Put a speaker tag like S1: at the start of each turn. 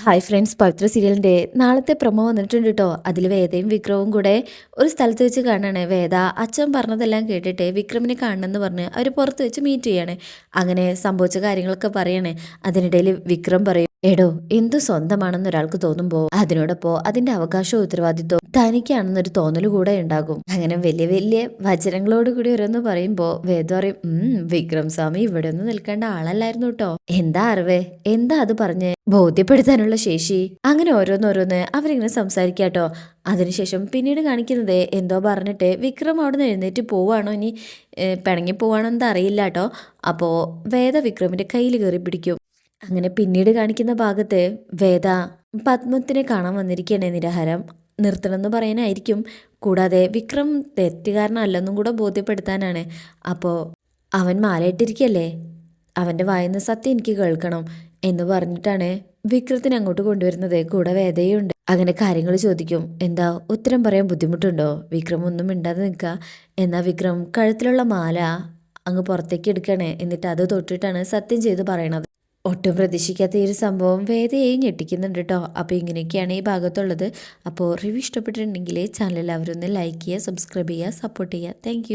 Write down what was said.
S1: Hi friends, പവിത്ര സീരിയലിൻ്റെ നാളത്തെ promo വന്നിട്ടുണ്ട് കേട്ടോ. അതിൽ വേദയും വിക്രവും കൂടെ ഒരു സ്ഥലത്ത് വെച്ച് കാണാണ്. വേദ അച്ഛൻ പറഞ്ഞതെല്ലാം കേട്ടിട്ട് വിക്രമിനെ കാണണമെന്ന് പറഞ്ഞ് അവർ പുറത്ത് വെച്ച് മീറ്റ് ചെയ്യാണ്. അങ്ങനെ സംഭവിച്ച കാര്യങ്ങളൊക്കെ പറയാണ്. അതിനിടയിൽ വിക്രം പറയും, എടോ എന്തു സ്വന്തമാണെന്ന് ഒരാൾക്ക് തോന്നുമ്പോൾ അതിനോടൊപ്പം അതിന്റെ അവകാശവും ഉത്തരവാദിത്വവും തനിക്കാണെന്നൊരു തോന്നൽ കൂടെ ഉണ്ടാകും. അങ്ങനെ വലിയ വലിയ വചനങ്ങളോട് കൂടി ഓരോന്ന് പറയുമ്പോൾ വേദ പറയും, വിക്രം സ്വാമി ഇവിടെ ഒന്നും നിൽക്കേണ്ട ആളല്ലായിരുന്നു കേട്ടോ. എന്താ അറിവേ, എന്താ അത് പറഞ്ഞ് ബോധ്യപ്പെടുത്താനുള്ള ശേഷി. അങ്ങനെ ഓരോന്നോരോന്ന് അവരിങ്ങനെ സംസാരിക്കാട്ടോ. അതിനുശേഷം പിന്നീട് കാണിക്കുന്നത് എന്തോ പറഞ്ഞിട്ട് വിക്രം അവിടെ നിന്ന് എഴുന്നേറ്റ് പോവാണോ ഇനി പിണങ്ങി പോവാണോ എന്താ അറിയില്ല കേട്ടോ. അപ്പോൾ വേദ വിക്രമിന്റെ കയ്യിൽ കയറി പിടിക്കും. അങ്ങനെ പിന്നീട് കാണിക്കുന്ന ഭാഗത്ത് വേദ പത്മത്തിനെ കാണാൻ വന്നിരിക്കുകയാണ്. നിരാഹാരം നിർത്തണമെന്ന് പറയാനായിരിക്കും. കൂടാതെ വിക്രം തെറ്റുകാരനല്ലെന്നും കൂടെ ബോധ്യപ്പെടുത്താനാണ്. അപ്പോൾ അവൻ മാലയിട്ടിരിക്കല്ലേ, അവൻ്റെ വായിന്ന് സത്യം എനിക്ക് കേൾക്കണം എന്ന് പറഞ്ഞിട്ടാണ് വിക്രത്തിനെ അങ്ങോട്ട് കൊണ്ടുവരുന്നത്. കൂടെ വേദയുണ്ട്. അങ്ങനെ കാര്യങ്ങൾ ചോദിക്കും. എന്താ ഉത്തരം പറയാൻ ബുദ്ധിമുട്ടുണ്ടോ? വിക്രം ഒന്നും മിണ്ടാതെ നിൽക്കുക. എന്നാൽ വിക്രം കഴുത്തിലുള്ള മാല അങ്ങ് പുറത്തേക്ക് എടുക്കണേ. എന്നിട്ട് അത് തൊട്ടിട്ടാണ് സത്യം ചെയ്ത് പറയണത്. ഒട്ടും പ്രതീക്ഷിക്കാത്ത ഈ ഒരു സംഭവം വേദയെയും ഞെട്ടിക്കുന്നുണ്ട് കേട്ടോ. അപ്പോൾ ഇങ്ങനെയൊക്കെയാണ് ഈ ഭാഗത്തുള്ളത്. അപ്പോൾ റിവ്യൂ ഇഷ്ടപ്പെട്ടിട്ടുണ്ടെങ്കിൽ ചാനൽ എല്ലാവരും ഒന്ന് ലൈക്ക് ചെയ്യുക, സബ്സ്ക്രൈബ് ചെയ്യുക, സപ്പോർട്ട് ചെയ്യുക. താങ്ക്